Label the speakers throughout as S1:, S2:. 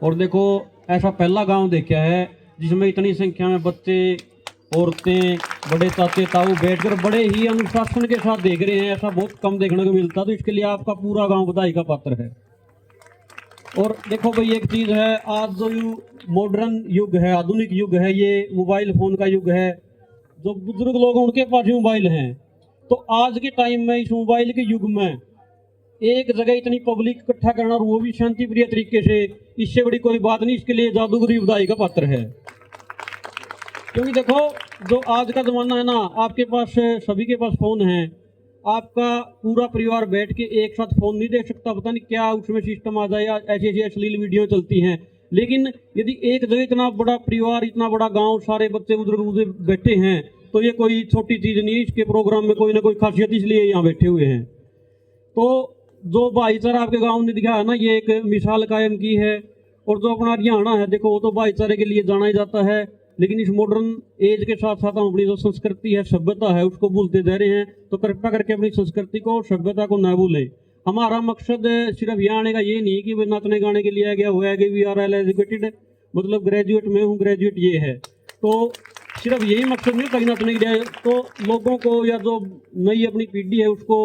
S1: और देखो ऐसा पहला गांव देखा है जिसमें इतनी संख्या में बच्चे, औरतें, बड़े चाचे ताऊ बैठकर बड़े ही अनुशासन के साथ देख रहे हैं। ऐसा बहुत कम देखने को मिलता, तो इसके लिए आपका पूरा गांव बधाई का पात्र है। और देखो भाई एक चीज है, आज जो मॉडर्न युग है, आधुनिक युग है, ये मोबाइल फोन का युग है। जो बुजुर्ग लोग हैं उनके पास मोबाइल हैं, तो आज के टाइम में इस मोबाइल के युग में एक जगह इतनी पब्लिक इकट्ठा करना और वो भी शांति प्रिय तरीके से, इससे बड़ी कोई बात नहीं। इसके लिए जादूगरी बधाई का पात्र है। क्योंकि देखो जो आज का जमाना है ना, आपके पास सभी के पास फोन है, आपका पूरा परिवार बैठ के एक साथ फोन नहीं देख सकता। पता नहीं क्या उसमें सिस्टम आ जाए, ऐसी ऐसी अश्लील वीडियो चलती हैं। लेकिन यदि एक जगह इतना बड़ा परिवार, इतना बड़ा गांव, सारे बच्चे बुजुर्ग बैठे हैं, तो ये कोई छोटी चीज नहीं है। इसके प्रोग्राम में कोई ना कोई खासियत इसलिए यहाँ बैठे हुए हैं। तो जो भाईचारा आपके गांव ने दिखाया है ना, ये एक मिसाल कायम की है। और जो अपना हरियाणा है, देखो वो तो भाईचारे के लिए जाना ही जाता है, लेकिन इस मॉडर्न एज के साथ साथ हम अपनी जो संस्कृति है, सभ्यता है, उसको भूलते जा रहे हैं। तो कृपया करके अपनी संस्कृति को, सभ्यता को न भूलें। हमारा मकसद सिर्फ यहाँ आने का ये नहीं कि वे नाचने गाने के लिए आ गया हुआ है कि वी आर एल एजुकेटेड, मतलब ग्रेजुएट में हूँ, ग्रेजुएट ये है। तो सिर्फ यही मकसद नहीं कहीं नाचने के लिए। तो लोगों को या जो नई अपनी पीढ़ी है उसको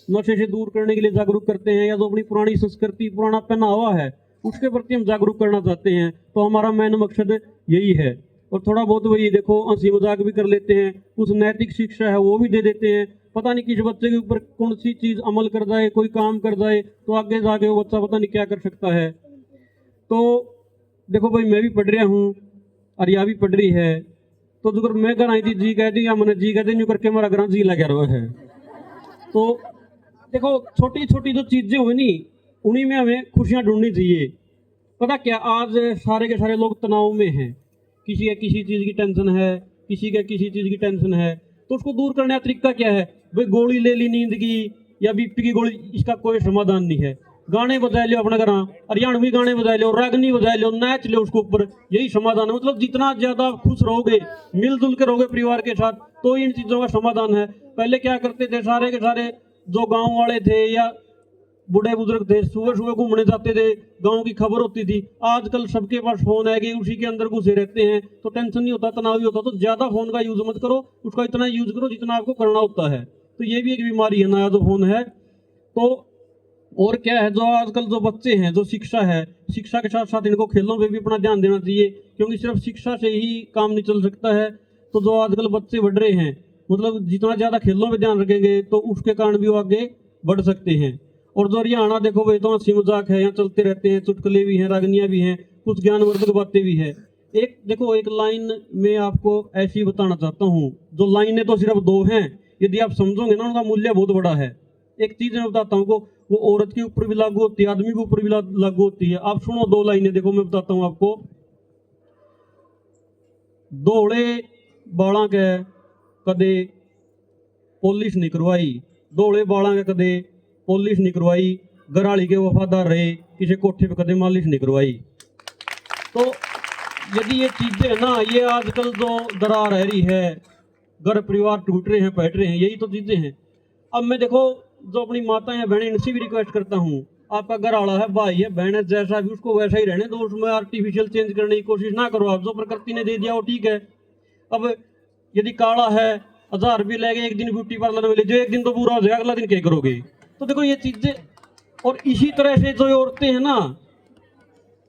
S1: नशे से दूर करने के लिए जागरूक करते हैं, या जो अपनी पुरानी संस्कृति, पुराना पहनावा है, उसके प्रति हम जागरूक करना चाहते हैं। तो हमारा मेन मकसद यही है। और थोड़ा बहुत वही देखो हंसी मजाक भी कर लेते हैं, कुछ नैतिक शिक्षा है वो भी दे देते हैं। पता नहीं किस बच्चे के ऊपर कौन सी चीज अमल कर जाए, कोई काम कर जाए, तो आगे जाके वो बच्चा पता नहीं क्या कर सकता है। तो देखो भाई मैं भी पढ़ रहा हूँ, अरिया भी पढ़ रही है। तो जो मैं घर आई थी जी कहती या मैंने जी कहते यूँ करके मेरा घर जी लगा रहा है। तो देखो छोटी छोटी जो चीजें हुई नी, उन्हीं में हमें खुशियां ढूंढनी चाहिए। पता क्या, आज सारे के सारे लोग तनाव में हैं। किसी का किसी चीज की टेंशन है, किसी का किसी चीज की टेंशन है। तो उसको दूर करने का तरीका क्या है भाई? गोली ले ली नींद की या बीपी की गोली, इसका कोई समाधान नहीं है। गाने बजा लो अपने घर, हरियाणवी गाने बजा लो, रागनी बजा लो, नाच लो उसके ऊपर, यही समाधान है। मतलब जितना ज्यादा खुश रहोगे, मिलजुल के रहोगे परिवार के साथ, तो इन चीजों का समाधान है। पहले क्या करते थे सारे के सारे जो गांव वाले थे या बूढ़े बुजुर्ग थे, सुबह सुबह घूमने जाते थे, गांव की खबर होती थी। आजकल सबके पास फोन है कि उसी के अंदर घुसे रहते हैं, तो टेंशन नहीं होता, तनाव नहीं होता। तो ज्यादा फोन का यूज मत करो, उसका इतना यूज करो जितना आपको करना होता है। तो ये भी एक बीमारी है, नया जो फोन है। तो और क्या है, जो आजकल जो बच्चे हैं, जो शिक्षा है, शिक्षा के साथ साथ इनको खेलों पे भी अपना ध्यान देना चाहिए, क्योंकि सिर्फ शिक्षा से ही काम नहीं चल सकता है। तो जो आजकल बच्चे बढ़ रहे हैं, मतलब जितना ज्यादा खेलों पे ध्यान रखेंगे तो उसके कारण भी वो आगे बढ़ सकते हैं। और जो हरियाणा देखो भाई, तो हंसी मजाक है, यहाँ चलते रहते हैं, चुटकुले भी हैं, रागनियां भी हैं, कुछ ज्ञानवर्धक बातें भी है। एक देखो एक लाइन में आपको ऐसी बताना चाहता हूँ, जो लाइनें तो सिर्फ दो हैं, यदि आप समझोगे ना उनका मूल्य बहुत बड़ा है। एक चीज मैं बताता हूँ को, वो औरत के ऊपर भी लागू होती है, आदमी के ऊपर भी लागू होती है। आप सुनो दो लाइनें, देखो मैं बताता हूँ आपको। दौड़े बाला के कदे पॉलिश नहीं करवाई, दौड़े बाला के कदे पॉलिश नहीं करवाई, घराली के वफादार रहे, किसी कोठे पे कदे मालिश नहीं करवाई। तो यदि ये चीजें है ना, ये आजकल जो दरार रह रही है, घर परिवार टूट रहे हैं, बैठ रहे हैं, यही तो चीजें हैं। अब मैं देखो जो अपनी माता है, बहनें, इनसे भी रिक्वेस्ट करता हूँ, आपका घर आला है, भाई है, बहन है, जैसा भी उसको वैसा ही रहने दो, उसमें आर्टिफिशियल चेंज करने की कोशिश ना करो। आप जो प्रकृति ने दे दिया वो ठीक है। अब यदि काला है, 1000 रुपये ले गए, एक दिन ब्यूटी पार्लर में ले जाओ, एक दिन तो पूरा हो जाएगा, अगला दिन क्या करोगे? तो देखो ये चीजें। और इसी तरह से जो औरतें हैं ना,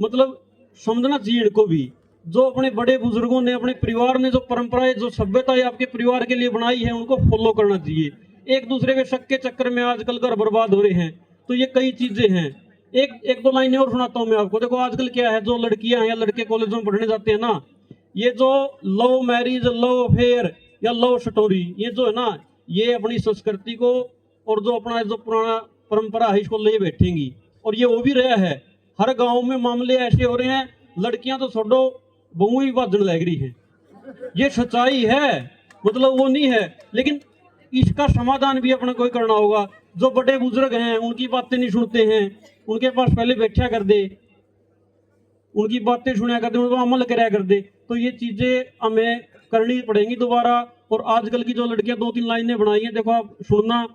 S1: मतलब समझना चाहिए इनको भी, जो अपने बड़े बुजुर्गों ने, अपने परिवार ने जो परंपराएं, जो सभ्यताएं आपके परिवार के लिए बनाई है, उनको फॉलो करना चाहिए। एक दूसरे के शक के चक्कर में आजकल घर बर्बाद हो रहे हैं। तो ये कई चीजें हैं। एक दो लाइनें और सुनाता हूं मैं आपको। देखो आजकल क्या है, जो लड़कियां हैं या लड़के कॉलेज में पढ़ने जाते हैं ना, ये जो लव मैरिज, लव अफेयर या लव स्टोरी, ये जो है ना, ये अपनी संस्कृति को और जो अपना जो पुराना परंपरा है इसको ले बैठेंगी। और ये हो भी रहा है, हर गांव में मामले ऐसे हो रहे हैं, लड़कियां तो छोड़ो, बहु ही बाजन लग रही हैं। ये सच्चाई है, मतलब वो नहीं है। लेकिन इसका समाधान भी अपने को ही करना होगा। जो बड़े बुजुर्ग हैं उनकी बातें नहीं सुनते हैं, उनके पास पहले बैठा कर दे, उनकी बातें सुना कर दे, उनको अमल कराया कर दे। तो ये चीजें हमें करनी पड़ेंगी दोबारा। और आजकल की जो लड़कियां 2-3 लाइनें बनाई हैं, देखो आप सुनना।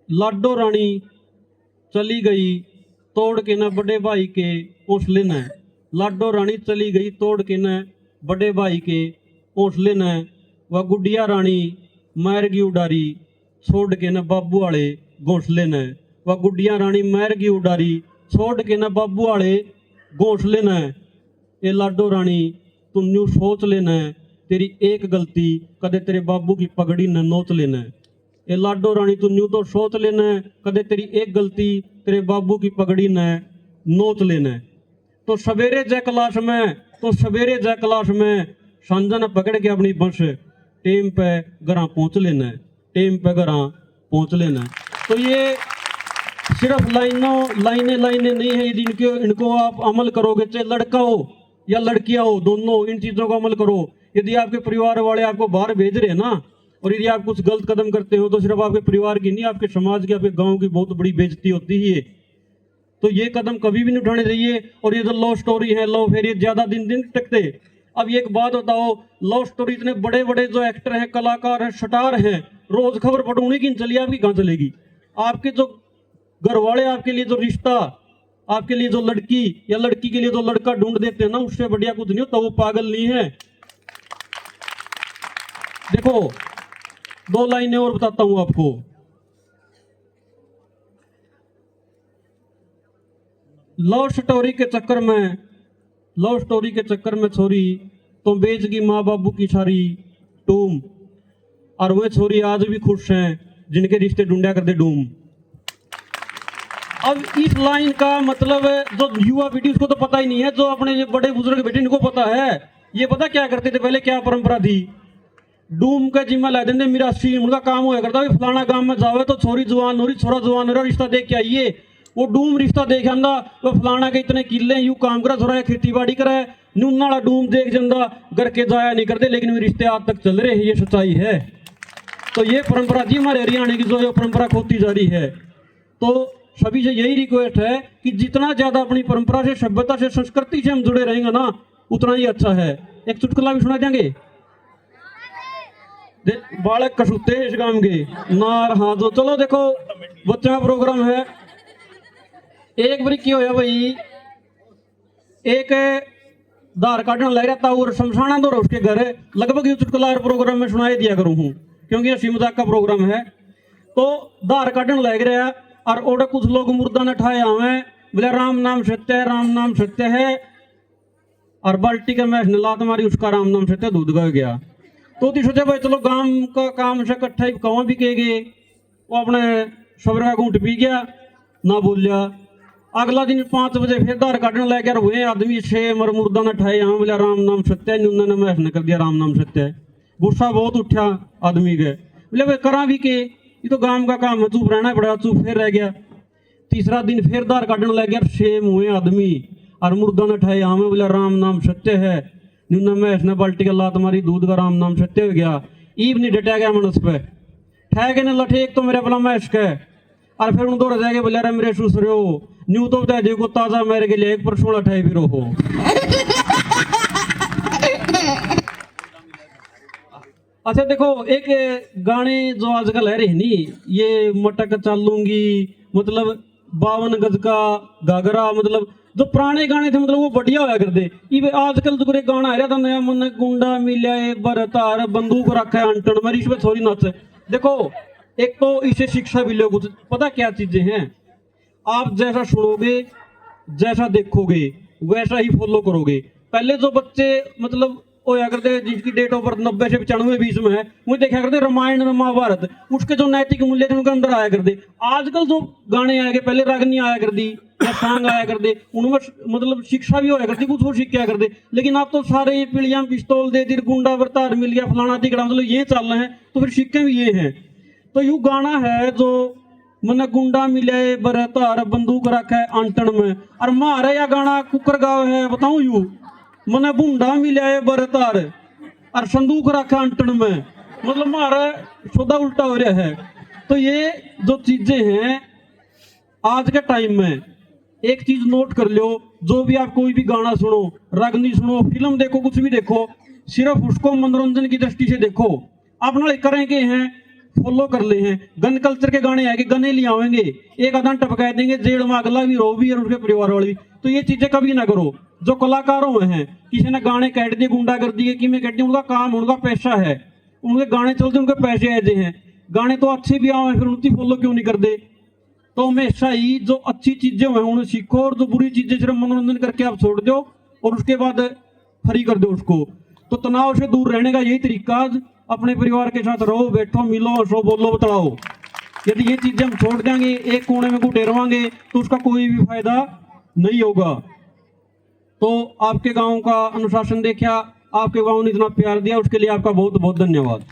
S1: लाडो रानी चली गई तोड़ के न बड़े भाई के हौसले न, लाडो रानी चली गई तोड़ के न बड़े भाई के हौसले न, वह गुडिया रानी मैर की उडारी छोड़ के न बाबू वाले घोंसले न, वह गुडिया रानी मैर की उडारी छोड़ के न बाबू वाले घोंसले न, ये लाडो रानी तू न्यू सोच लेना, तेरी एक गलती कदे तेरे बाबू की पगड़ी न नोच लेना, ये लाडो रानी तू न्यू तो सोच लेना, कदे तेरी एक गलती तेरे बाबू की पगड़ी न नोच लेना। तो सवेरे जय क्लास में, तो सवेरे जय क्लास में सांझा न पकड़ के अपनी बस टेम पे घरा पहुंच लेना, टेम पे घरा पहुंच लेना। तो ये सिर्फ लाइनें नहीं है, यदि इनको आप अमल करोगे, चाहे लड़का हो या लड़कियां हो, दोनों इन चीजों को अमल करो। यदि आपके परिवार वाले आपको बाहर भेज रहे हैं ना, और यदि आप कुछ गलत कदम करते हो, तो सिर्फ आपके परिवार की नहीं, आपके समाज की, आपके गांव की बहुत बड़ी बेइज्जती होती है। तो ये कदम कभी भी नहीं उठाने चाहिए। और ये जो लव स्टोरी है, लव फेयर, ये ज्यादा दिन दिन टिकते। अब एक बात बताओ, लव स्टोरी इतने बड़े बड़े जो एक्टर हैं, कलाकार हैं, स्टार हैं, रोज खबर पढ़ूंगी कि चलिए आपकी कहाँ चलेगी। आपके जो घर वाले आपके लिए जो रिश्ता, आपके लिए जो लड़की या लड़की के लिए जो लड़का ढूंढ देते हैं ना, उससे बढ़िया कुछ नहीं होता, वो पागल नहीं है। देखो 2 लाइनें और बताता हूं आपको। लव स्टोरी के चक्कर में छोरी तो बेच की माँ बाबू की सारी टूम, और वह छोरी आज भी खुश हैं जिनके रिश्ते ढूंढा करते डूम। अब इस लाइन का मतलब जो युवा पीढ़ी उसको तो पता ही नहीं है, जो अपने ये बड़े बुजुर्ग बेटे इनको पता है। ये पता क्या करते थे पहले, क्या परंपरा थी, डूम का जिम्मा ला देंगे, मिरासी उनका काम हुआ करता है, फलाना गांव में जावे तो छोरी जवान हो रही, छोरा जवान हो रहा, रिश्ता देख के आइए। वो डूम रिश्ता देख आंदा, वो फलाना के इतने किले यू काम करा, थोड़ा खेती बाड़ी करा, न्यूना वाला डूम देख जाता, घर के जाया नहीं करते, लेकिन वे रिश्ते आज तक चल रहे हैं, ये सच्चाई है। तो ये परंपरा जी हमारे हरियाणा की जो है परंपरा खोती जा रही है। तो सभी से यही रिक्वेस्ट है कि जितना ज्यादा अपनी परंपरा से, सभ्यता से, संस्कृति से हम जुड़े रहेंगे ना, उतना ही अच्छा है। एक चुटकुला भी सुना देंगे, बालक कसूते इस गांव के नार। हाँ तो चलो देखो, बच्चों का प्रोग्राम है। एक बारी क्या होया भाई, एक धार काटने लग रहा था और शमशाना दो उसके घर, लगभग ये चुटकुला प्रोग्राम में सुनाई दिया करूँ हूँ, क्योंकि हंसी मजाक का प्रोग्राम है। तो धार काटने लग रहा, और ओडे कुछ लोग मुर्दा ने ठाए आवे, बोले राम नाम सत्य है, राम नाम सत्य है, और बाल्टी का मैच ने लात मारी, उसका राम नाम सत्य दूध गा गया। तो सोचा भाई चलो गांव का काम से इकट्ठा ही कौन भी कह गए, वो अपने सबर का घूंट पी गया, ना बोलिया। अगला दिन 5 बजे फिर धार काटने लग गया, हुए आदमी 6 मर मुर्दा ने ठाए यहाँ, बोले राम नाम सत्य है, उन्होंने मैच ने कर दिया राम नाम सत्य है। गुस्सा बहुत उठा आदमी के, बोले भाई करा भी के, ये तो गांव का काम है, चुप रहना पड़ा, चुप फिर रह गया। तीसरा दिन फिर धार काटने लग गया, 6 हुए आदमी, और मुर्दा ने ठाए यहाँ, बोले राम नाम सत्य है, मैच ने बाल्टी का लात मारी, दूध का राम नाम सत्य हो गया। ईब नहीं डटा गया मनस पे, ठहके ने लठे एक तो मेरे भला मैश के, और फिर उन दो रह जाएंगे, बोले मेरे सुसरे हो न्यू तो बता देखो ताजा मेरे के लिए एक परसों लठाए फिर हो। अच्छा देखो, एक गाने जो आजकल है रहे नहीं, ये मटक चालूंगी, मतलब 52 गज का घाघरा, मतलब जो पुराने गाने थे मतलब वो बढ़िया होया करते। ये आजकल जो गाना आ रहा था नया, मन गुंडा मिले बरतार, बंदूक रखा है अंटन मरी, इसमें थोड़ी नाच। देखो एक तो इसे शिक्षा भी लो, कुछ पता क्या चीजें हैं, आप जैसा सुनोगे, जैसा देखोगे, वैसा ही फॉलो करोगे। पहले जो बच्चे मतलब होया करते, जिसकी डेट ऑफ बर्थ 90 से 95 बीच में है, वो देखा करते रामायण महाभारत, उसके जो नैतिक मूल्य थे उनके अंदर आया करते। आजकल जो गाने आए, पहले रागनी आया करती या सांग आया करते, उनमें मतलब शिक्षा भी होया करती, कुछ वो सीख क्या करते। लेकिन आप तो सारे पीढ़ियां पिस्तौल दे दी, गुंडा बरतार मिल गया, फलाना तिकड़ा, मतलब ये चल रहे हैं, तो फिर सिक्के भी ये हैं। तो यू गाना है जो मन गुंडा मिले बरतार, बंदूक रखा है अंटन में, और मारे या गाना कुकर गाँव है, बताऊं यू मन बूंडा मिले बरतार और संदूक रखा अंटन में, मतलब मारा सौदा उल्टा हो रहा है। तो ये जो चीजें हैं आज के टाइम में, एक चीज नोट कर लो, जो भी आप कोई भी गाना सुनो, रागनी सुनो, फिल्म देखो, कुछ भी देखो, सिर्फ उसको मनोरंजन की दृष्टि से देखो। अपना करेंगे हैं फॉलो कर ले हैं। गन कल्चर के गाने आएंगे, गने ले आवेंगे, एक आधा टपका देंगे, जेल में अगला भी रो भी और उसके परिवार वाले भी। तो ये चीजें कभी ना करो। जो कलाकारों में हैं, किसी ने गाने काट दिए, गुंडागर्दी के कि में काट दिए, उनका काम, उनका पैसा है, उनके गाने चलते, उनके पैसे ऐसे हैं। गाने तो अच्छे भी आए, फिर उनकी फॉलो क्यों नहीं कर दे? तो हमेशा ही जो अच्छी चीजें हैं उन्हें सीखो, और जो बुरी चीजें सिर्फ मनोरंजन करके आप छोड़ दो और उसके बाद फ्री कर दो उसको। तो तनाव से दूर रहने का यही तरीका, अपने परिवार के साथ रहो, बैठो, मिलो, हंसो, बोलो, बतलाओ। यदि ये चीजें हम छोड़ देंगे, एक कोने में घुटे रहोगे, तो उसका कोई भी फायदा नहीं होगा। तो आपके गांव का अनुशासन देखा, आपके गांव ने इतना प्यार दिया, उसके लिए आपका बहुत बहुत धन्यवाद।